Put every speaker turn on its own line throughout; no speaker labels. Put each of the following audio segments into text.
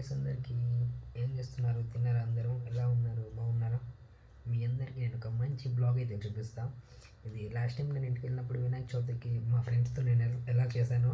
Guys అందరికీ ఏం చేస్తున్నారు? తిన్నారా? అందరూ ఎలా ఉన్నారు? బాగున్నారా? మీ అందరికీ నేను ఒక మంచి బ్లాగ్ అయితే చూపిస్తాను. ఇది లాస్ట్ టైం నేను ఇంటికి వెళ్ళినప్పుడు వినాయక చవితికి మా ఫ్రెండ్స్తో నేను ఎలా చేశానో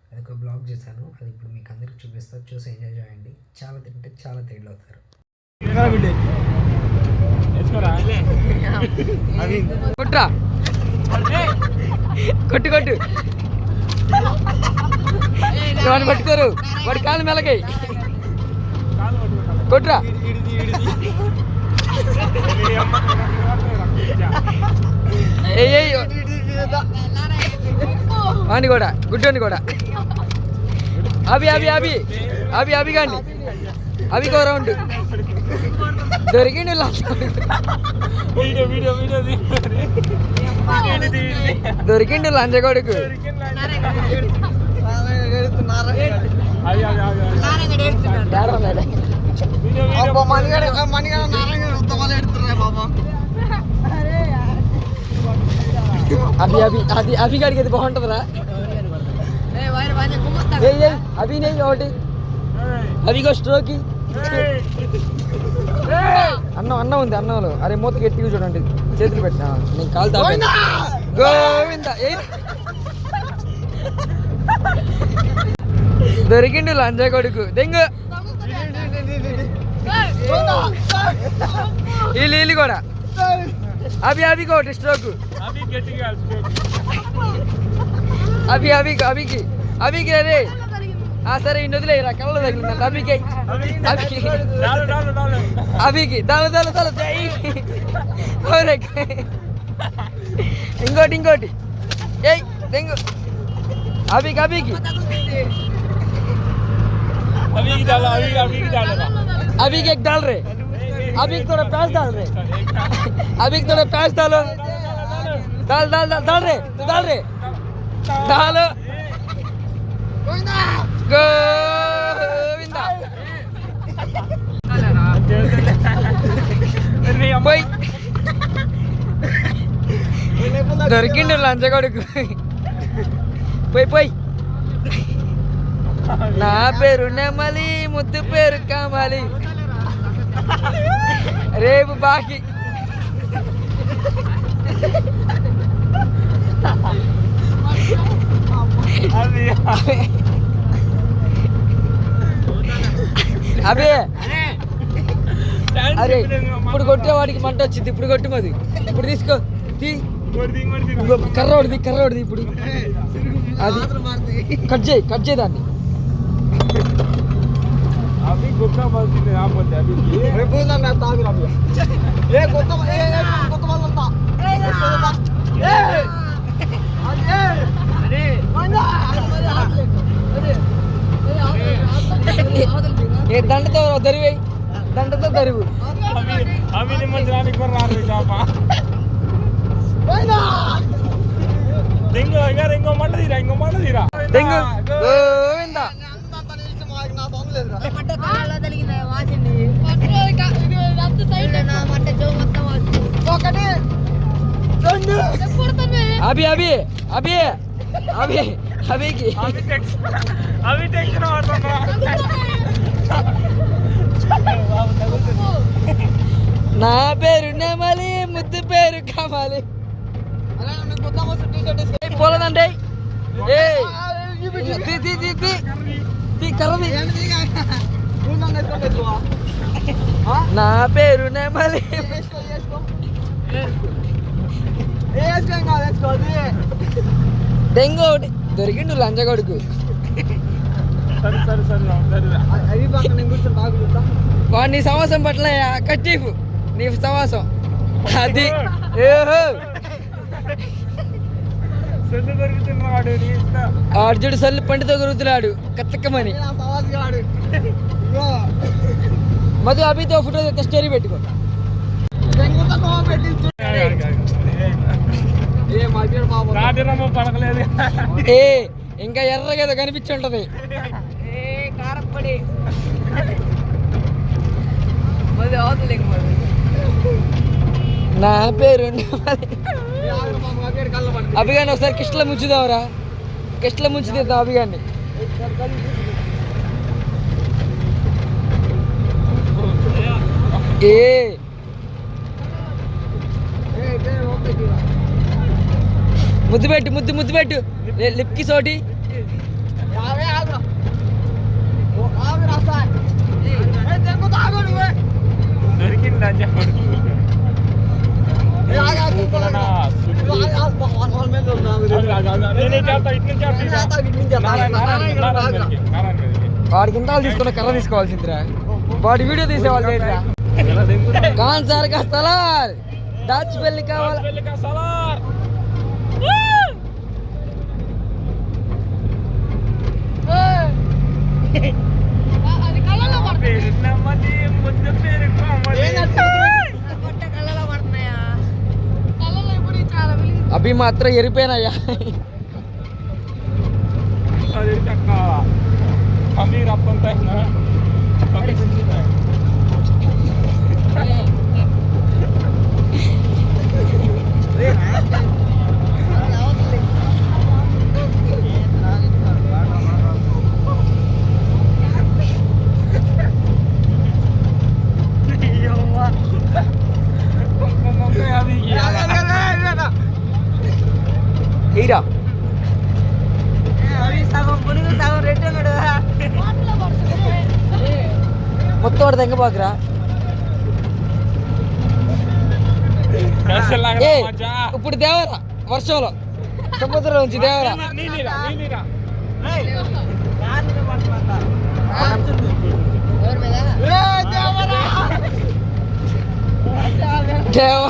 అదొక బ్లాగ్ చేశాను. అది ఇప్పుడు మీకు అందరికి చూపిస్తాను. చూసి ఎంజాయ్ చేయండి. చాలా తింటే చాలా థ్రిల్ అవుతారు.
కొట్టు కొట్టు వాడిని పట్టుకోరు, వాడి కాలు మెలగాయి. కొట్రా వాడిని కూడా, గుడ్డోని కూడా. అవి అవి అవి అవి అవి కానీ అవి కో రౌండ్ దొరికిండు. దొరికిండు లంచగొడుకు. అవి అవి అది అవి కాడికి అది బాగుంటుందిరా. అవి నెయ్యి ఒకటి అవిగో స్ట్రోకి. అన్నం అన్నం ఉంది, అన్నంలో. అరే మూత గట్టిగా చూడండి, చేతులు పెట్టినా నేను కాలు తాగా. గోవింద దొరికిండు లంజా కొడుకు. దెంగు వీళ్ళు వీళ్ళు కూడా అవి అవి ఒకటి స్ట్రోక్. అవి అవి అవికి అవికి అరే సరే ఇన్ని వదిలేరా, కళ్ళలో తగిలిందంట. అవికి అవికి తల తల తల ఇంకోటి ఇంకోటి ఏయ్ దెంగు అవికి అవికి अभी एक डाल रहे, अभी थोड़ा प्याज डाल रहे, अभी थोड़ा प्याज डालो, डाल डाल डाल डाल रहे, तो डाल रहे, डालो गोविंदा పోయి దొరికిండు లంచగొడుకు. పోయి పోయి నా పేరు నెమలి, ముద్దు పేరు కామాలి, రేపు బాకి. అబే అరే ఇప్పుడు కొట్టేవాడికి మంట వచ్చింది. ఇప్పుడు కొట్టుమది, ఇప్పుడు తీసుకో. కర్రోడిది కర్రోడిది. ఇప్పుడు అది కట్ చేయి, కట్ చేయి దాన్ని.
अभी गुप्ता बोलती है आप बोलते हैं अभी ये बोलना मैं ताकि अभी ये गुप्ता बोलता अरे
ఏ దండతో దరివేయి, దండతో దరువు.
अभी ने मंजरानी पर रात में जापा देंगो यार इंगो मत दीरा
దెంగు గోవిందా. అభి అభి అభి అభి అభికి
अभी टेंशन
నా పేరు నెమలి, ముద్దు పేరు కమాలి. పోలేదండి నా పేరు నెమలి. దెంగు ఒకటి దొరికిండు లంచగొడుకు. వాడు నీ సమాసం పట్ల కట్టిఫు నీ సమాసం అది. అర్జుడు సల్లు పండితో గురుతున్నాడు కత్తక్కమని. మధు అభితో ఫోటో స్టోరీ పెట్టుకో. ఏ ఇంకా ఎర్రగా ఏదో కనిపించి ఉంటది. నా పేరు అభిగాని ఒకసారి కిష్ల ముంచుదావురా, కిష్ల ముంచి తీద్దాం అభిగాన్ని. ఏ ముద్దు పెట్టు ముద్దు పెట్టు లిప్కి సోటి
దొరికిందా చెప్పండి
వాడి కింటాలు తీసుకున్న కర్ర తీసుకోవాల్సిందిరా వాడి వీడియో తీసేవాళ్ళు ఏంట్రా కాన్ సార్ కా సలార్ డాచ్ పెళ్లి కావాలి అభి మాత్రం ఎరిపోయినాయా
అమీర్ అప్పంత
ఈరా మొత్తం వాడు తెంగబాకురా ఇప్పుడు దేవరా వర్షంలో సముద్రం నుంచి దేవరా దేవ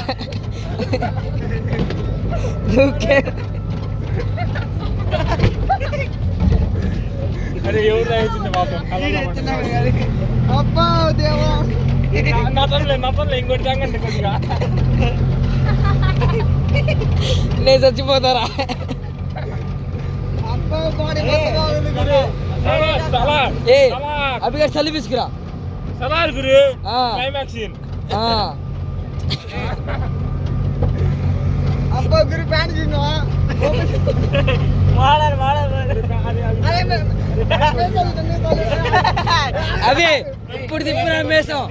అరే ఎవరు రాయించింది పాపం
అబ్బా దేవా
నప్పలే ఇంకోటి తాగండి కొద్దిగా
నేను చచ్చిపోతారా ఏ అభిగారు చలి తీసుకురా
సలార్ గురు క్లైమాక్సిన్
అబ్బా గురు ప్యాంట్ చూడు అవి ఇప్పుడు తిప్పురా మేసం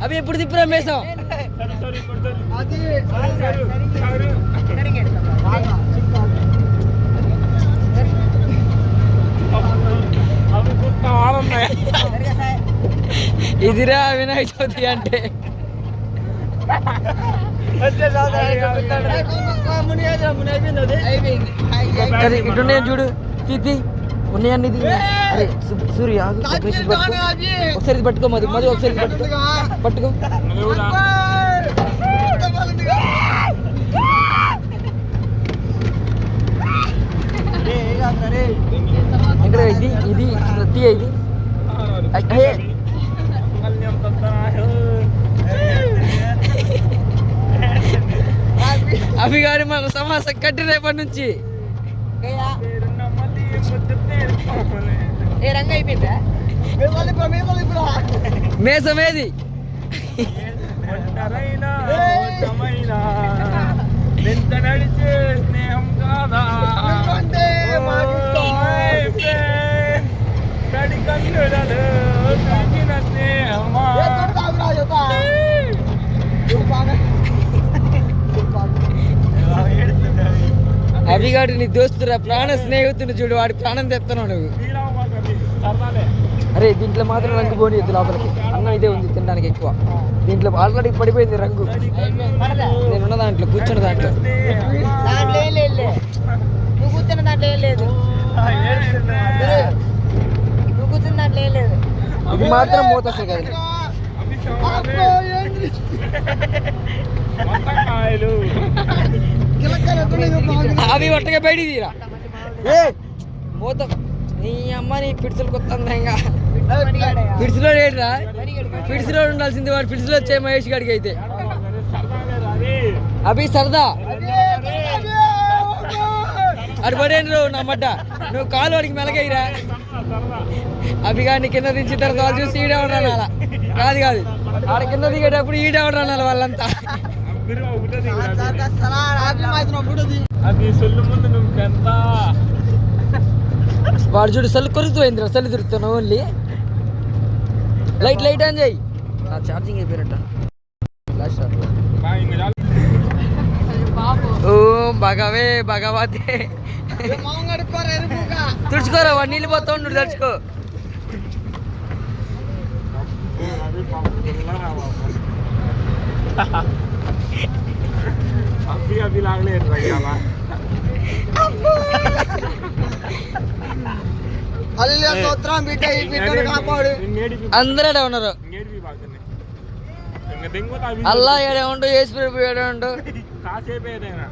అవి ఇప్పుడు తిప్పురా మేసం ఇదిరా వినాయక చవితి అంటే ఇటు నేను చూడు తీతి ఉన్నాయన్ని అరే సూర్య ఒకసారి ఇది పట్టుకో మధు మధు ఒకసారి ఇది పట్టుకో ఇక్కడ ఇది ఇది తీయ ఇది అవి గారి మన సమాసం కట్టి రేపటి నుంచి మేసమేది
నడిచే స్నేహం కాదా స్నేహమా
అభిగాడు నీ దోస్తురా ప్రాణ స్నేహితుని చూడు వాడి ప్రాణం తెస్తున్నావు నువ్వు అరే దీంట్లో మాత్రం రంగు పోనీయద్దు లోపలికి అన్నం ఇదే ఉంది తినడానికి ఎక్కువ దీంట్లో ఆల్రెడీ పడిపోయింది రంగు నేనున్న దాంట్లో కూర్చున్న దాంట్లో
నువ్వు కూర్చున్న దాంట్లో ఏం లేదు నువ్వు కూర్చున్న దాంట్లో ఏం లేదు
ఇది మాత్రం మూత వస్తాయి కదా అవి ఒట్టగా బయటికి తీరా మూత నీ అమ్మ నీ పిడుసులు కొత్త ఇంకా పిడుసులో ఏడ్రా పిడుసులో ఉండాల్సింది వాడు పిడుసులో వచ్చే మహేష్ గారికి అయితే అభి సరదా అటు పడేంద్రు నా మడ్డ నువ్వు కాలు వాడికి మెలగైరా అభిగాడిని కింద దించిన తర్వాత వాళ్ళు చూసి ఈడేవడం అలా కాదు ఆడ కింద దిగేటప్పుడు ఈడేవడం అనాలి వాళ్ళంతా వాడు చూడు సల్లు కొరుకుతుంది సల్లు తిరుగుతాను ఓన్లీ లైట్ ఆన్ చేయి నా ఛార్జింగ్ అయిపోయినట్ట లాస్ట్
బా ఇంకా చాలు.
ఓం భగవే భగవతే తుడుచుకోరా వాడు నీళ్ళు పోతా ఉండు తడుచుకో
అవి పాపం పిల్లరా బాబు. అవి లాగలేదు ఇవాళ.
అందరూ ఉన్నారు అల్లా ఏడే ఉండు ఏసు ఏడే ఉండు
కాసేపు ఏదైనా